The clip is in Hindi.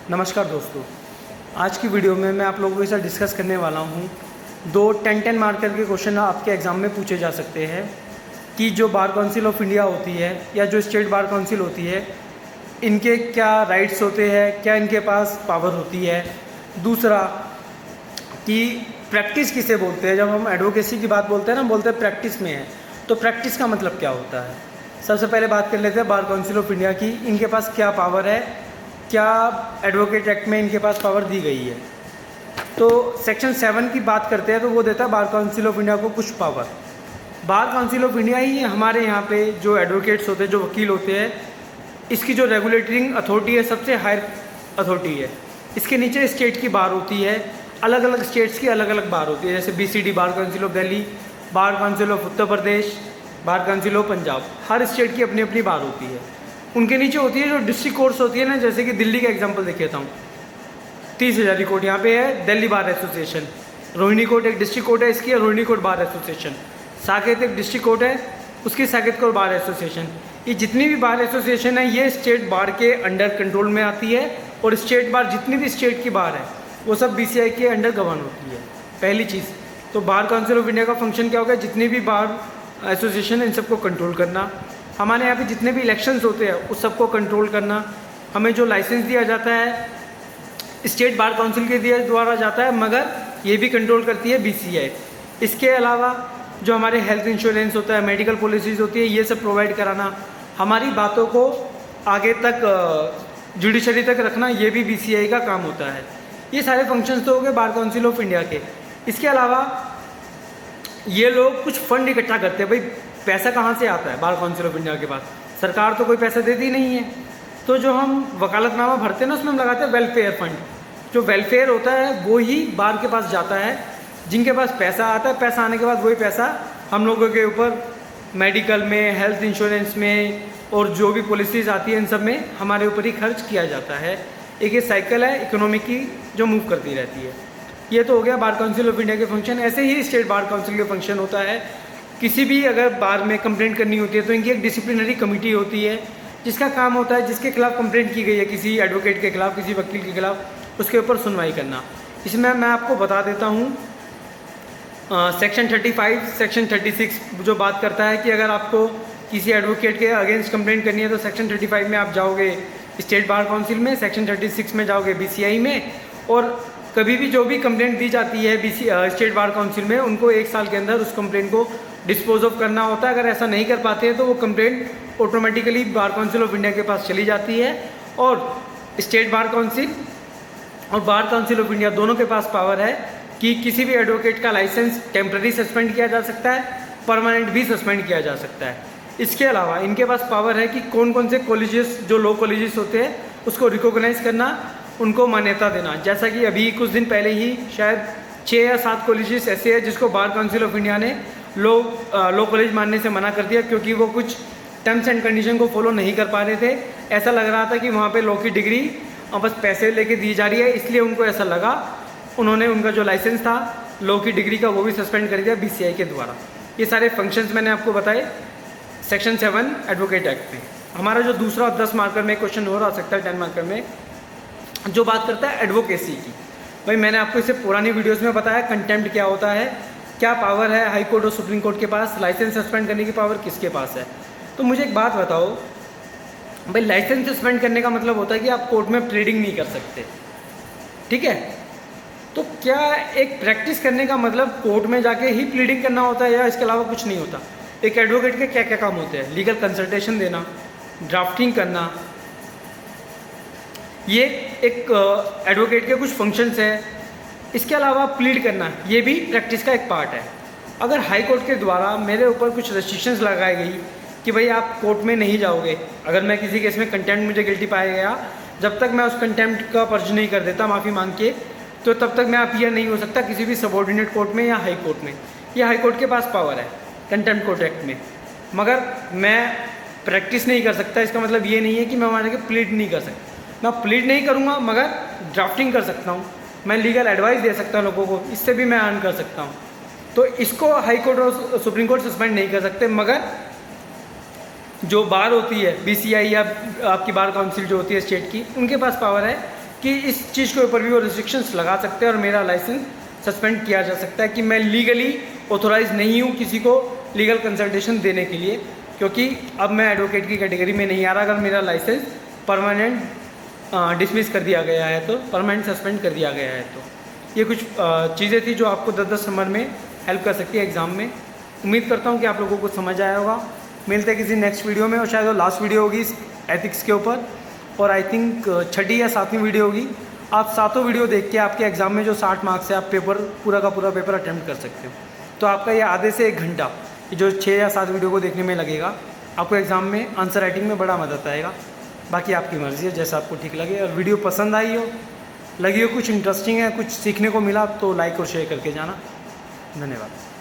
नमस्कार दोस्तों, आज की वीडियो में मैं आप लोगों के साथ डिस्कस करने वाला हूँ 2 10 मार्कर के क्वेश्चन आपके एग्ज़ाम में पूछे जा सकते हैं कि जो बार काउंसिल ऑफ इंडिया होती है या जो स्टेट बार काउंसिल होती है, इनके क्या राइट्स होते हैं, क्या इनके पास पावर होती है। दूसरा कि प्रैक्टिस किसे बोलते हैं। जब हम एडवोकेसी की बात बोलते हैं ना, बोलते हैं प्रैक्टिस में है, तो प्रैक्टिस का मतलब क्या होता है। सबसे पहले बात कर लेते हैं बार काउंसिल ऑफ इंडिया की, इनके पास क्या पावर है, क्या एडवोकेट एक्ट में इनके पास पावर दी गई है। तो सेक्शन 7 की बात करते हैं तो वो देता है बार काउंसिल ऑफ इंडिया को कुछ power. Bar council of India ही हमारे यहाँ पे जो एडवोकेट्स होते हैं, जो वकील होते हैं, इसकी जो रेगुलेटिंग अथॉरिटी है, सबसे हायर अथॉरिटी है। इसके नीचे स्टेट की बार होती है, अलग अलग स्टेट्स की अलग अलग बार होती है, जैसे BCD bar council of Delhi, bar council of Uttar Pradesh, bar council of Punjab. Her state की अपनी अपनी बार होती है। उनके नीचे होती है जो डिस्ट्रिक्ट कोर्ट्स होती है ना, जैसे कि दिल्ली का एग्जांपल देख लेता हूँ। 30 हज़ारी कोर्ट यहाँ पे है, Delhi bar association. Rohini court एक डिस्ट्रिक्ट कोर्ट है, इसकी है Rohini court bar association. Saket एक डिस्ट्रिक्ट कोर्ट है, उसकी साकेत कोर्ट बार एसोसिएशन। ये जितनी भी बार एसोसिएशन है, ये स्टेट बार के अंडर कंट्रोल में आती है, और स्टेट बार जितनी भी स्टेट की बार है वो सब BCI के अंडर गवर्न होती है। पहली चीज़ तो बार काउंसिल ऑफ इंडिया का फंक्शन क्या होगा, जितनी भी बार एसोसिएशन है इन सबको कंट्रोल करना। हमारे यहाँ पे जितने भी इलेक्शंस होते हैं उस सबको कंट्रोल करना। हमें जो लाइसेंस दिया जाता है स्टेट बार काउंसिल के द्वारा जाता है, मगर ये भी कंट्रोल करती है BCI। इसके अलावा जो हमारे हेल्थ इंश्योरेंस होता है, मेडिकल पॉलिसीज़ होती है, ये सब प्रोवाइड कराना, हमारी बातों को आगे तक जुडिशरी तक रखना, ये भी BCI का काम होता है। ये सारे फंक्शंस तो हो गए बार काउंसिल ऑफ इंडिया के। इसके अलावा ये लोग कुछ फंड इकट्ठा करते हैं। भाई पैसा कहाँ से आता है बार काउंसिल ऑफ इंडिया के पास? सरकार तो कोई पैसा देती नहीं है। तो जो हम वकालतनामा भरते हैं ना, उसमें हम लगाते हैं वेलफेयर फंड। जो वेलफेयर होता है वो ही बार के पास जाता है। जिनके पास पैसा आता है, पैसा आने के बाद वही पैसा हम लोगों के ऊपर मेडिकल में, हेल्थ इंश्योरेंस में और जो भी पॉलिसीज़ आती है इन सब में हमारे ऊपर ही खर्च किया जाता है। एक ये साइकिल है इकोनॉमी की जो मूव करती रहती है। ये तो हो गया बार काउंसिल ऑफ इंडिया के फंक्शन। ऐसे ही स्टेट बार काउंसिल के फंक्शन होता है। किसी भी अगर बार में कंप्लेंट करनी होती है तो इनकी एक डिसिप्लिनरी कमेटी होती है, जिसका काम होता है जिसके खिलाफ कंप्लेंट की गई है, किसी एडवोकेट के खिलाफ, किसी वकील के खिलाफ, उसके ऊपर सुनवाई करना। इसमें मैं आपको बता देता हूँ सेक्शन 35, सेक्शन 36 जो बात करता है कि अगर आपको किसी एडवोकेट के अगेंस्ट कंप्लेंट करनी है तो सेक्शन 35 में आप जाओगे स्टेट बार काउंसिल में, सेक्शन 36 में जाओगे BCI में। और कभी भी जो भी कंप्लेंट दी जाती है स्टेट बार काउंसिल में, उनको 1 साल के अंदर उस कंप्लेंट को डिस्पोज ऑफ करना होता है। अगर ऐसा नहीं कर पाते हैं तो वो complaint automatically bar council of India के पास चली जाती है। और स्टेट बार काउंसिल और बार काउंसिल ऑफ इंडिया दोनों के पास पावर है कि किसी भी एडवोकेट का लाइसेंस टेम्प्रेरी सस्पेंड किया जा सकता है, परमानेंट भी सस्पेंड किया जा सकता है। इसके अलावा इनके पास पावर है कि कौन कौन से कॉलेजेस, जो लो कॉलेजेस होते हैं, उसको रिकॉग्नाइज करना, उनको मान्यता देना। जैसा कि अभी कुछ दिन पहले ही शायद 6 या 7 कॉलेजेस ऐसे हैं जिसको बार काउंसिल ऑफ इंडिया ने लो कॉलेज मानने से मना कर दिया, क्योंकि वो कुछ टर्म्स एंड कंडीशन को फॉलो नहीं कर पा रहे थे। ऐसा लग रहा था कि वहाँ पे लॉ की डिग्री बस पैसे लेके दी जा रही है, इसलिए उनको ऐसा लगा। उन्होंने उनका जो लाइसेंस था लॉ की डिग्री का वो भी सस्पेंड कर दिया BCI के द्वारा। ये सारे फंक्शंस मैंने आपको बताए सेक्शन 7 एडवोकेट एक्ट में। हमारा जो दूसरा 10 मार्कर में क्वेश्चन हो रहा सकता है 10 मार्कर में, जो बात करता है एडवोकेसी की। भाई मैंने आपको इसे पुरानी वीडियोस में बताया कंटेम्प्ट क्या होता है, क्या पावर है हाई कोर्ट और सुप्रीम कोर्ट के पास, लाइसेंस सस्पेंड करने की पावर किसके पास है। तो मुझे एक बात बताओ भाई, लाइसेंस सस्पेंड करने का मतलब होता है कि आप कोर्ट में प्लीडिंग नहीं कर सकते, ठीक है। तो क्या एक प्रैक्टिस करने का मतलब कोर्ट में जाके ही प्लीडिंग करना होता है या इसके अलावा कुछ नहीं होता? एक एडवोकेट के क्या क्या काम होते हैं? लीगल कंसल्टेशन देना, ड्राफ्टिंग करना, ये एक एडवोकेट के कुछ फंक्शंस हैं। इसके अलावा प्लीड करना, ये भी प्रैक्टिस का एक पार्ट है। अगर हाई कोर्ट के द्वारा मेरे ऊपर कुछ रेस्ट्रिक्शंस लगाई गई कि भाई आप कोर्ट में नहीं जाओगे, अगर मैं किसी केस में कंटेम्प्ट मुझे गिल्टी पाया गया, जब तक मैं उस कंटेम्प्ट का पर्च नहीं कर देता माफ़ी मांग के, तो तब तक मैं अपीयर नहीं हो सकता किसी भी सबऑर्डिनेट कोर्ट में या हाई कोर्ट में। ये हाई कोर्ट के पास पावर है कंटेम्प्ट कोर्ट एक्ट में, मगर मैं प्रैक्टिस नहीं कर सकता। इसका मतलब ये नहीं है कि मैं वहाँ जाके प्लीड नहीं कर सकता। मैं प्लीड नहीं करूँगा मगर ड्राफ्टिंग कर सकता हूँ, मैं लीगल एडवाइस दे सकता हूँ लोगों को, इससे भी मैं अर्न कर सकता हूँ। तो इसको हाई कोर्ट और सुप्रीम कोर्ट सस्पेंड नहीं कर सकते, मगर जो बार होती है BCI या आपकी बार काउंसिल जो होती है स्टेट की, उनके पास पावर है कि इस चीज़ के ऊपर भी वो रिस्ट्रिक्शंस लगा सकते हैं और मेरा लाइसेंस सस्पेंड किया जा सकता है कि मैं लीगली ऑथोराइज नहीं हूँ किसी को लीगल कंसल्टेशन देने के लिए, क्योंकि अब मैं एडवोकेट की कैटेगरी में नहीं आ रहा। अगर मेरा लाइसेंस परमानेंट डिसमिस कर दिया गया है तो, परमानेंट सस्पेंड कर दिया गया है तो। ये कुछ चीज़ें थी जो आपको 10-10 नंबर में हेल्प कर सकती है एग्ज़ाम में। उम्मीद करता हूँ कि आप लोगों को समझ आया होगा। मिलते हैं किसी नेक्स्ट वीडियो में, और शायद वो लास्ट वीडियो होगी इस एथिक्स के ऊपर, और आई थिंक 6ठी या 7वीं वीडियो होगी। आप 7 वीडियो देख के आपके एग्ज़ाम में जो 60 मार्क्स है आप पेपर पूरा का पूरा पेपर अटैम्प्ट कर सकते हो। तो आपका ये आधे से 1 घंटा जो 6 या 7 वीडियो को देखने में लगेगा, आपको एग्ज़ाम में आंसर राइटिंग में बड़ा मदद आएगा। बाकी आपकी मर्ज़ी है, जैसा आपको ठीक लगे। और वीडियो पसंद आई हो, लगी हो कुछ इंटरेस्टिंग है, कुछ सीखने को मिला, तो लाइक और शेयर करके जाना। धन्यवाद।